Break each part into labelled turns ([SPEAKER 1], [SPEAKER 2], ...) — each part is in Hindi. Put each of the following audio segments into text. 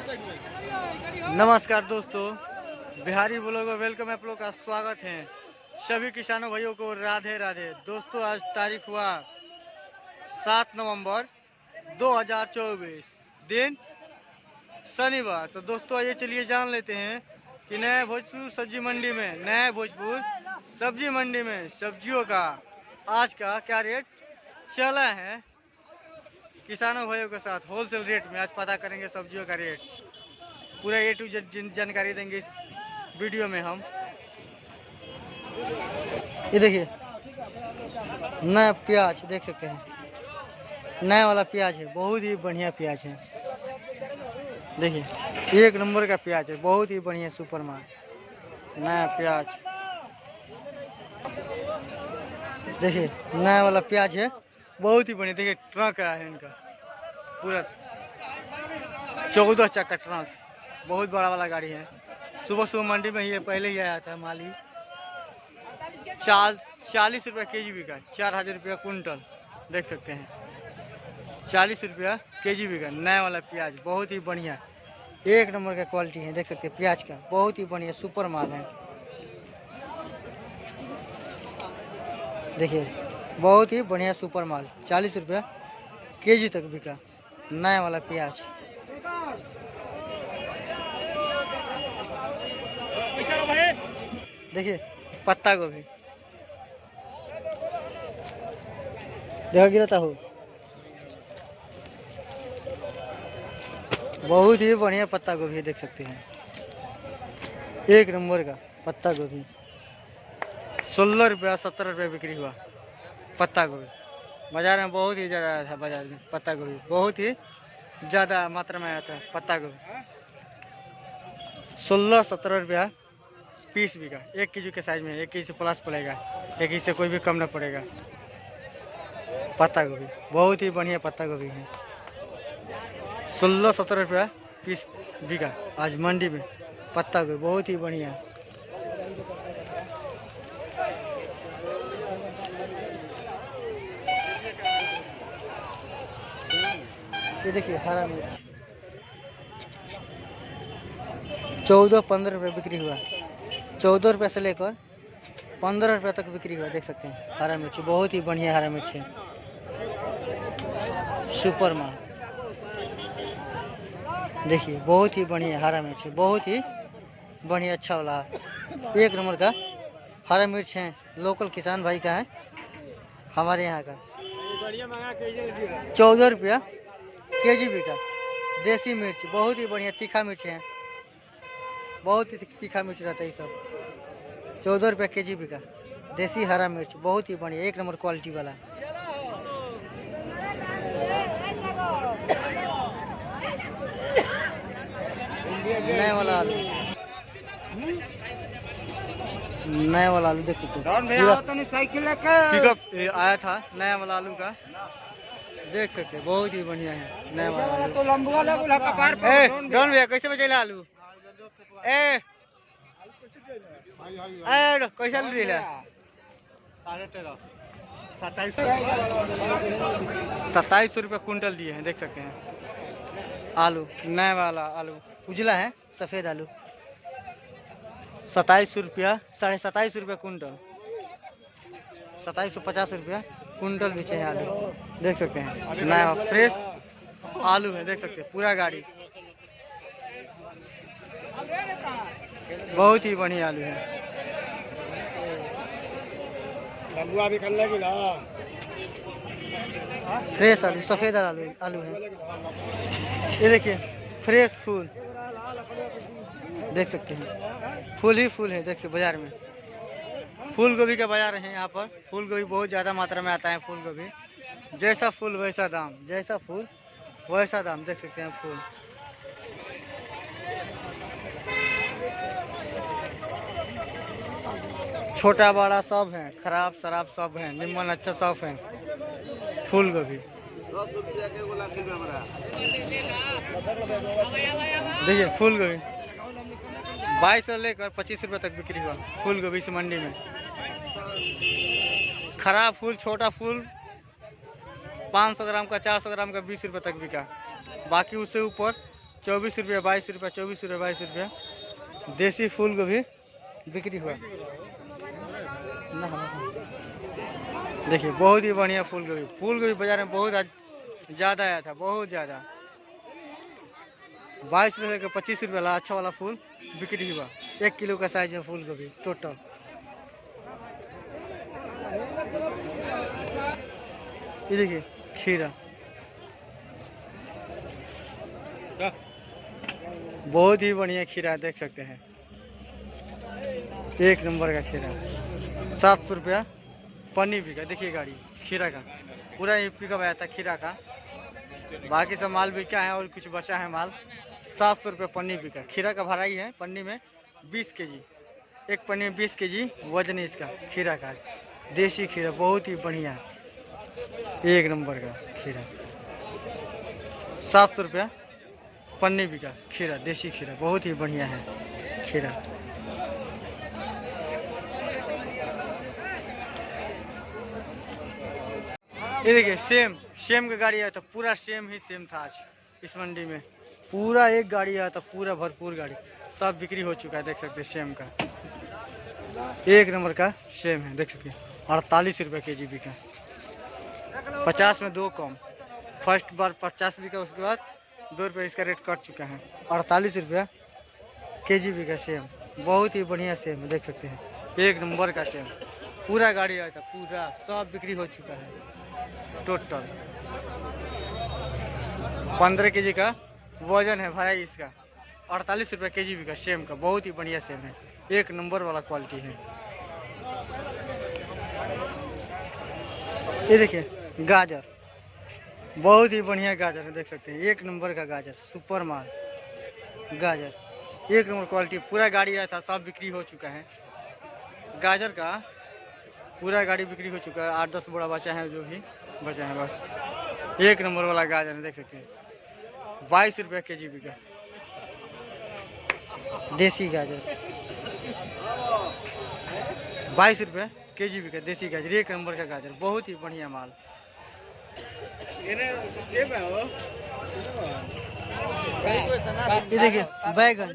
[SPEAKER 1] नमस्कार दोस्तों, बिहारी ब्लॉग में वेलकम आप लोग का स्वागत है। सभी किसानों भाइयों को राधे राधे। दोस्तों आज तारीख हुआ 7 नवंबर 2024, दिन शनिवार। तो दोस्तों आइए चलिए जान लेते हैं कि नया भोजपुर सब्जी मंडी में सब्जियों का आज का क्या रेट चला है। किसानों भाइयों के साथ होलसेल रेट में आज पता करेंगे सब्जियों का रेट। पूरा ए टू जेड जानकारी देंगे इस वीडियो में हम। ये देखिए नया प्याज देख सकते हैं, नया वाला प्याज है, बहुत ही बढ़िया प्याज है। देखिए 1 नंबर का प्याज है, बहुत ही बढ़िया सुपर माल नया प्याज। देखिए नया वाला प्याज है, बहुत ही बढ़िया। देखिए ट्रक आया है इनका, पूरा 14 चक्का ट्रक, बहुत बड़ा वाला गाड़ी है। सुबह मंडी में ही पहले ही आया था माली। 40 रुपया केजी बिका, 4000 रुपया कुंटल। देख सकते हैं 40 रुपया केजी बिका नया वाला प्याज, बहुत ही बढ़िया 1 नंबर का क्वालिटी है। देख सकते हैं प्याज का, बहुत ही बढ़िया सुपर माल है। देखिए बहुत ही बढ़िया सुपर माल, 40 रुपया केजी तक बिका नया वाला प्याज। देखिए पत्ता गोभी, देखो गिरता हो, बहुत ही बढ़िया पत्ता गोभी देख सकते हैं। 1 नंबर का पत्ता गोभी 16 रुपया 17 रुपया बिक्री हुआ पत्ता गोभी। बाजार में बहुत ही ज़्यादा आया था, बाजार में पत्ता गोभी बहुत ही ज़्यादा मात्रा में आया था। पत्ता गोभी 16-17 रुपया पीस बिका, 1 केजी के साइज में। 1 केजी से प्लस पड़ेगा, 1 केजी से कोई भी कम ना पड़ेगा। पत्ता गोभी बहुत ही बढ़िया पत्ता गोभी है, 16-17 रुपया पीस बिका आज मंडी में पत्ता गोभी, बहुत ही बढ़िया। ये देखिए हरा मिर्च 14-15 रुपये बिक्री हुआ, 14 रुपये से लेकर 15 रुपये तक बिक्री हुआ। देख सकते हैं हरा मिर्च, बहुत ही बढ़िया हरा मिर्च है, सुपर माल। देखिए बहुत ही बढ़िया हरा मिर्च है, बहुत ही बढ़िया अच्छा वाला 1 नंबर का हरा मिर्च है। लोकल किसान भाई का है, हमारे यहाँ का 14 रुपया केजी बिका देसी मिर्च, बहुत ही बढ़िया तीखा मिर्च है, बहुत ही तीखा मिर्च रहता है ये सब। 14 रुपया केजी बिका देसी हरा मिर्च, बहुत ही बढ़िया 1 नंबर क्वालिटी वाला। नया वाला आलू, नया वाला आलू देख सकते हैं, पिकअप आया था नया वाला आलू का। देख सकते हैं बहुत ही बढ़िया है नया वाला आलू। डॉन भैया कैसे बेचेला आलू? ए कैसा आलू दिला? 27 रुपये कुंटल दिए हैं। देख सकते हैं आलू, नया वाला आलू उजला है, सफ़ेद आलू 27 रुपया, 27.5 रुपया कुंटल, 2750 रुपया कुंटल बेचे हैं आलू। देख सकते हैं नया फ्रेश आलू है, देख सकते हैं पूरा गाड़ी, बहुत ही बढ़िया आलू है। फ्रेश आलू, सफ़ेद आलू है। ये देखिए फ्रेश फूल, देख सकते हैं फूल ही फूल है। देख सकते बाजार में फूल गोभी का बाजार है यहाँ पर। फूल गोभी बहुत ज़्यादा मात्रा में आता है। फूल गोभी जैसा फूल वैसा दाम, जैसा फूल वैसा दाम। देख सकते हैं फूल, छोटा बड़ा सब है, खराब शराब सब है, निम्न अच्छा सब है। फूल गोभी देखिए, फूल गोभी 22 से लेकर 25 रुपये तक बिक्री हुआ फूल गोभी इस मंडी में। खराब फूल, छोटा फूल 500 ग्राम का, 400 ग्राम का 20 रुपये तक बिका। बाकी उससे ऊपर 24 रुपया, 22 रुपया, 24 रुपया, 22 रुपया। देसी फूल गोभी बिक्री हुआ। देखिए बहुत ही बढ़िया फूल गोभी। फूल गोभी बाजार में बहुत ज़्यादा आया था, बहुत ज़्यादा। 22 रुपये का 25 रुपये वाला अच्छा वाला फूल बिक्री हुआ। 1 किलो का साइज है फूल गोभी टोटल। ये देखिए खीरा, बहुत ही बढ़िया खीरा देख सकते हैं। 1 नंबर का खीरा। 700 रुपया पन्नी बिका। देखिए गाड़ी खीरा का पूरा ही पिकअप आया था खीरा का। बाकी सब माल बिका है और कुछ बचा है माल। 700 रुपये पन्नी बिका। खीरा का भराई है पन्नी में 20 केजी। एक पन्नी में 20 केजी वजन है इसका खीरा का। देसी खीरा बहुत ही बढ़िया, 1 नंबर का खीरा। 700 रुपया पन्नी बिका खीरा, देसी खीरा बहुत ही बढ़िया है खीरा। ये देखिए सेम का गाड़ी आया था। पूरा सेम था आज इस मंडी में। पूरा एक गाड़ी आया था, पूरा भरपूर गाड़ी। सब बिक्री हो चुका है, देख सकते हैं सेम का। 1 नंबर का सेम है, देख सकते हैं। 48 रुपये केजी बिका। 50 में 2 कम। फर्स्ट बार 50 बिका, उसके बाद 2 रुपये इसका रेट कट चुका है। 48 रुपया केजी बिका सेम। बहुत ही बढ़िया सेम है, देख सकते हैं। 1 नंबर का सेम। पूरा गाड़ी आया था, पूरा सब बिक्री हो चुका है टोटल। 15 केजी का वजन है भाई इसका। 48 रुपये केजी बिका सेम का। बहुत ही बढ़िया सेम है, 1 नंबर वाला क्वालिटी है। ये देखिए गाजर, बहुत ही बढ़िया गाजर है, देख सकते हैं। 1 नंबर का गाजर, सुपर माल गाजर। 1 नंबर क्वालिटी। पूरा गाड़ी आया था, सब बिक्री हो चुका है। गाजर का पूरा गाड़ी बिक्री हो चुका है। 8-10 बोरा बचा है, जो भी बचा है बस। 1 नंबर वाला गाजर है, देख सकते हैं। 22 रुपये केजी बिका देसी गाजर। 22 रुपये केजी बिका देसी गाजर। 1 नंबर का गाजर, बहुत ही बढ़िया माल। ये देखिए बैगन,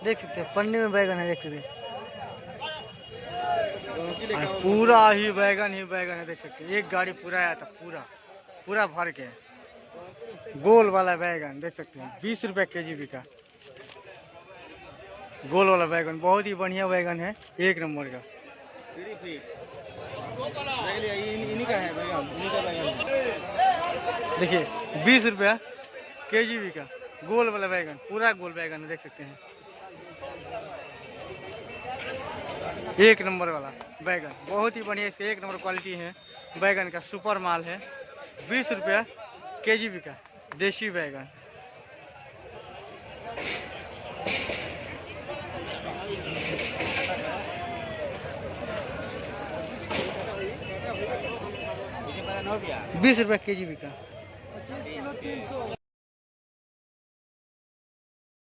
[SPEAKER 1] देख सकते हैं। पन्नी में बैगन है, देख सकते हैं। पूरा ही बैगन है, देख सकते हैं। एक गाड़ी पूरा आया था, पूरा भर के। गोल वाला बैगन देख सकते हैं। 20 रुपये केजी बिका गोल वाला बैगन। बहुत ही बढ़िया बैगन है, 1 नंबर का। देखिए 20 रुपया केजी बिका गोल वाला बैगन। पूरा गोल बैगन है, देख सकते हैं। 1 नंबर वाला बैगन, बहुत ही बढ़िया। इसका 1 नंबर क्वालिटी है बैगन का, सुपर माल है। 20 रुपया केजी बिका देसी बैगन। ₹20 केजी बिका।